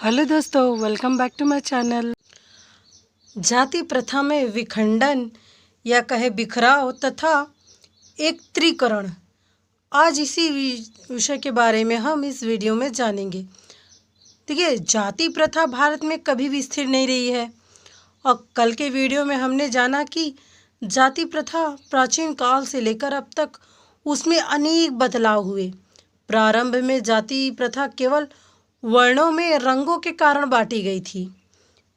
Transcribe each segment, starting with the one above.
Hello दोस्तों, welcome back to my channel. जाति प्रथा में विखंडन या कहे बिखराव तथा एकत्रीकरण, आज इसी विषय के बारे में हम इस वीडियो में जानेंगे। देखिए, जाति प्रथा भारत में कभी भी स्थिर नहीं रही है और कल के वीडियो में हमने जाना कि जाति प्रथा प्राचीन काल से लेकर अब तक उसमें अनेक बदलाव हुए। प्रारंभ में जाति प्रथा केवल वर्णों में रंगों के कारण बांटी गई थी,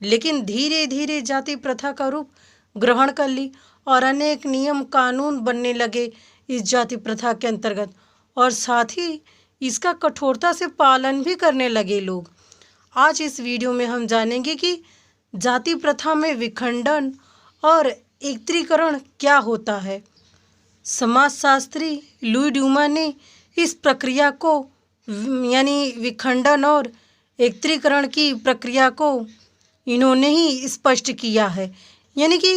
लेकिन धीरे धीरे जाति प्रथा का रूप ग्रहण कर ली और अनेक नियम कानून बनने लगे इस जाति प्रथा के अंतर्गत, और साथ ही इसका कठोरता से पालन भी करने लगे लोग। आज इस वीडियो में हम जानेंगे कि जाति प्रथा में विखंडन और एकत्रीकरण क्या होता है। समाजशास्त्री लुई ड्यूमा ने इस प्रक्रिया को यानी विखंडन और एकत्रीकरण की प्रक्रिया को इन्होंने ही स्पष्ट किया है। यानी कि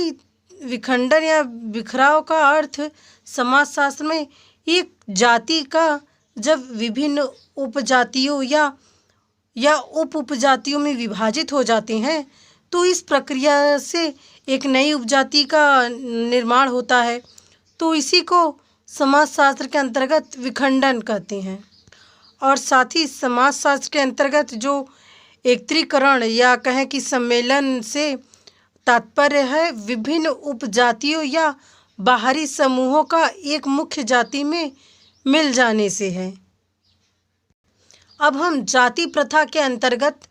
विखंडन या बिखराव का अर्थ समाजशास्त्र में एक जाति का जब विभिन्न उपजातियों या उप उपजातियों में विभाजित हो जाते हैं तो इस प्रक्रिया से एक नई उपजाति का निर्माण होता है। तो इसी को समाजशास्त्र के अंतर्गत विखंडन कहते हैं। और साथ ही समाजशास्त्र के अंतर्गत जो एकत्रीकरण या कहें कि सम्मेलन से तात्पर्य है विभिन्न उपजातियों या बाहरी समूहों का एक मुख्य जाति में मिल जाने से है। अब हम जाति प्रथा के अंतर्गत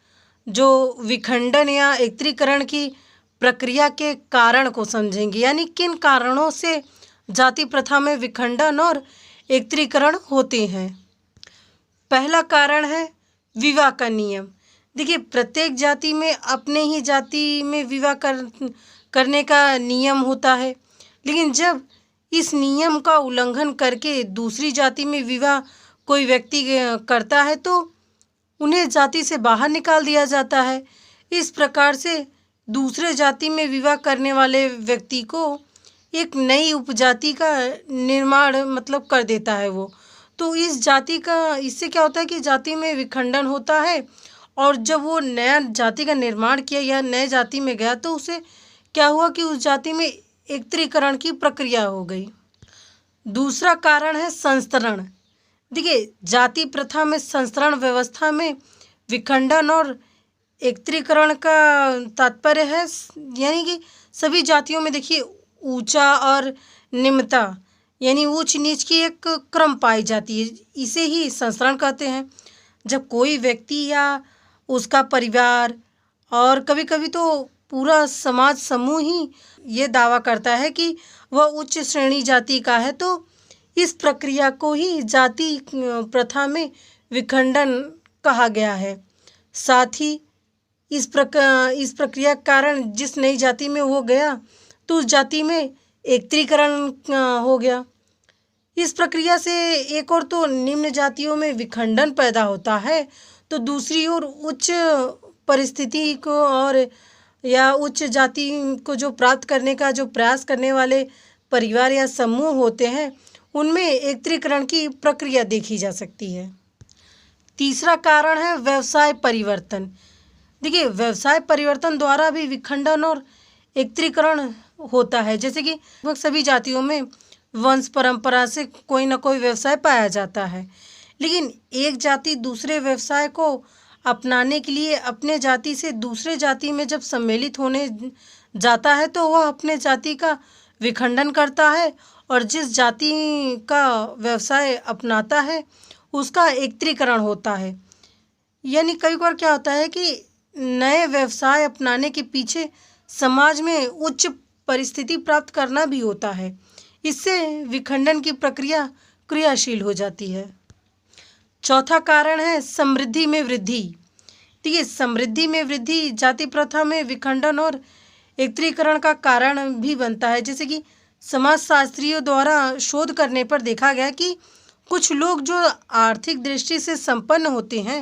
जो विखंडन या एकत्रीकरण की प्रक्रिया के कारण को समझेंगे, यानी किन कारणों से जाति प्रथा में विखंडन और एकत्रीकरण होते हैं। पहला कारण है विवाह का नियम। देखिए, प्रत्येक जाति में अपने ही जाति में विवाह करने का नियम होता है, लेकिन जब इस नियम का उल्लंघन करके दूसरी जाति में विवाह कोई व्यक्ति करता है तो उन्हें जाति से बाहर निकाल दिया जाता है। इस प्रकार से दूसरे जाति में विवाह करने वाले व्यक्ति को एक नई उपजाति का निर्माण कर देता है वो। तो इस जाति का इससे क्या होता है कि जाति में विखंडन होता है, और जब वो नया जाति का निर्माण किया या नए जाति में गया तो उसे क्या हुआ कि उस जाति में एकत्रीकरण की प्रक्रिया हो गई। दूसरा कारण है संस्तरण। देखिए, जाति प्रथा में संस्तरण व्यवस्था में विखंडन और एकत्रीकरण का तात्पर्य है यानी कि सभी जातियों में देखिए ऊंचा और निम्नता यानी ऊंच नीच की एक क्रम पाई जाती है, इसे ही संस्तरण कहते हैं। जब कोई व्यक्ति या उसका परिवार और कभी कभी तो पूरा समाज समूह ही ये दावा करता है कि वह उच्च श्रेणी जाति का है, तो इस प्रक्रिया को ही जाति प्रथा में विखंडन कहा गया है। साथ ही इस प्रक्रिया के कारण जिस नई जाति में वो गया तो उस जाति में एकत्रीकरण हो गया। इस प्रक्रिया से एक और तो निम्न जातियों में विखंडन पैदा होता है, तो दूसरी ओर उच्च परिस्थिति को और या उच्च जाति को जो प्राप्त करने का जो प्रयास करने वाले परिवार या समूह होते हैं उनमें एकत्रीकरण की प्रक्रिया देखी जा सकती है। तीसरा कारण है व्यवसाय परिवर्तन। देखिए, व्यवसाय परिवर्तन द्वारा भी विखंडन और एकत्रीकरण होता है। जैसे कि सभी जातियों में वंश परंपरा से कोई ना कोई व्यवसाय पाया जाता है, लेकिन एक जाति दूसरे व्यवसाय को अपनाने के लिए अपने जाति से दूसरे जाति में जब सम्मिलित होने जाता है तो वह अपने जाति का विखंडन करता है और जिस जाति का व्यवसाय अपनाता है उसका एकत्रीकरण होता है। यानी कई बार क्या होता है कि नए व्यवसाय अपनाने के पीछे समाज में उच्च परिस्थिति प्राप्त करना भी होता है, इससे विखंडन की प्रक्रिया क्रियाशील हो जाती है। चौथा कारण है समृद्धि में वृद्धि। देखिए, समृद्धि में वृद्धि जाति प्रथा में विखंडन और एकत्रीकरण का कारण भी बनता है। जैसे कि समाजशास्त्रियों द्वारा शोध करने पर देखा गया कि कुछ लोग जो आर्थिक दृष्टि से संपन्न होते हैं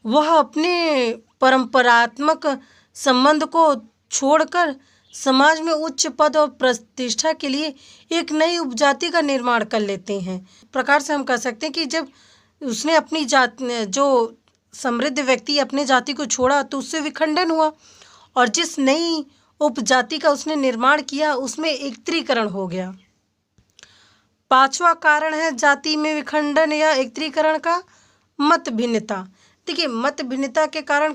वह अपने परंपरात्मक संबंध को छोड़कर समाज में उच्च पद और प्रतिष्ठा के लिए एक नई उपजाति का निर्माण कर लेते हैं। प्रकार से हम कह सकते हैं कि जब उसने अपनी जात जो समृद्ध व्यक्ति अपने जाति को छोड़ा तो उससे विखंडन हुआ, और जिस नई उपजाति का उसने निर्माण किया उसमें एकत्रीकरण हो गया। पांचवा कारण है जाति में विखंडन या एकत्रीकरण का मत भिन्नता। देखिए, मत भिन्नता के कारण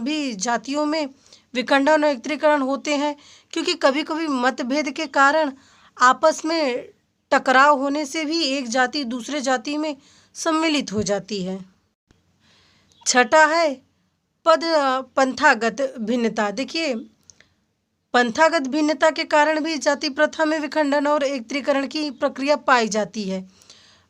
भी जातियों में विखंडन और एकत्रीकरण होते हैं, क्योंकि कभी कभी मतभेद के कारण आपस में टकराव होने से भी एक जाति दूसरे जाति में सम्मिलित हो जाती है। छठा है पंथागत भिन्नता। देखिए, पंथागत भिन्नता के कारण भी जाति प्रथा में विखंडन और एकत्रीकरण की प्रक्रिया पाई जाती है।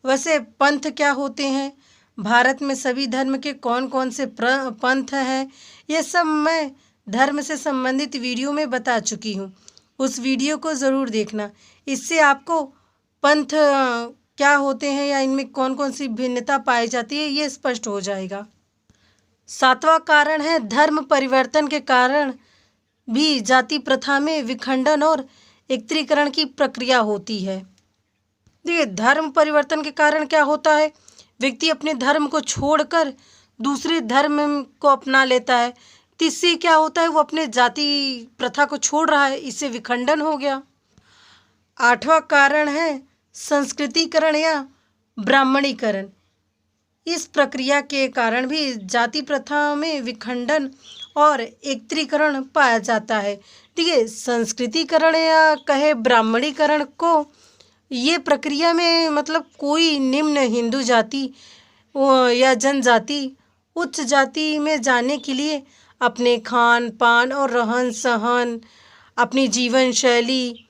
वैसे पंथ क्या होते हैं, भारत में सभी धर्म के कौन कौन से पंथ हैं, ये सब मैं धर्म से संबंधित वीडियो में बता चुकी हूँ। उस वीडियो को ज़रूर देखना, इससे आपको पंथ क्या होते हैं या इनमें कौन कौन सी भिन्नता पाई जाती है ये स्पष्ट हो जाएगा। सातवां कारण है धर्म परिवर्तन के कारण भी जाति प्रथा में विखंडन और एकत्रीकरण की प्रक्रिया होती है। देखिए, धर्म परिवर्तन के कारण क्या होता है, व्यक्ति अपने धर्म को छोड़कर दूसरे धर्म को अपना लेता है, तो इससे क्या होता है, वो अपने जाति प्रथा को छोड़ रहा है, इससे विखंडन हो गया। आठवां कारण है संस्कृतिकरण या ब्राह्मणीकरण। इस प्रक्रिया के कारण भी जाति प्रथा में विखंडन और एकत्रीकरण पाया जाता है। देखिए, संस्कृतिकरण या कहे ब्राह्मणीकरण को ये प्रक्रिया में मतलब कोई निम्न हिंदू जाति या जनजाति उच्च जाति में जाने के लिए अपने खान पान और रहन सहन, अपनी जीवन शैली,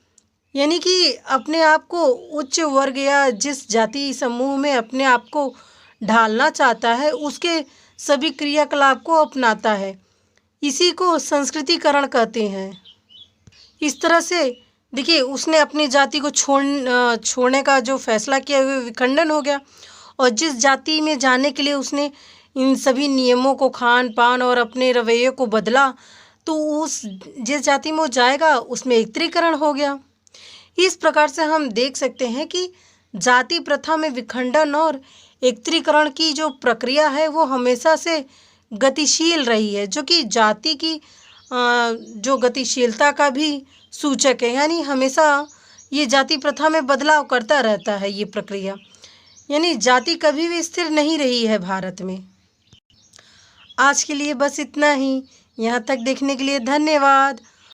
यानी कि अपने आप को उच्च वर्ग या जिस जाति समूह में अपने आप को ढालना चाहता है उसके सभी क्रियाकलाप को अपनाता है। इसी को संस्कृतिकरण कहते हैं। इस तरह से देखिए, उसने अपनी जाति को छोड़ने का जो फैसला किया वो विखंडन हो गया, और जिस जाति में जाने के लिए उसने इन सभी नियमों को, खान पान और अपने रवैये को बदला, तो उस जिस जाति में वो जाएगा उसमें एकत्रीकरण हो गया। इस प्रकार से हम देख सकते हैं कि जाति प्रथा में विखंडन और एकत्रीकरण की जो प्रक्रिया है वो हमेशा से गतिशील रही है, जो कि जाति की जो गतिशीलता का भी सूचक है। यानी हमेशा ये जाति प्रथा में बदलाव करता रहता है ये प्रक्रिया, यानी जाति कभी भी स्थिर नहीं रही है भारत में। आज के लिए बस इतना ही। यहाँ तक देखने के लिए धन्यवाद।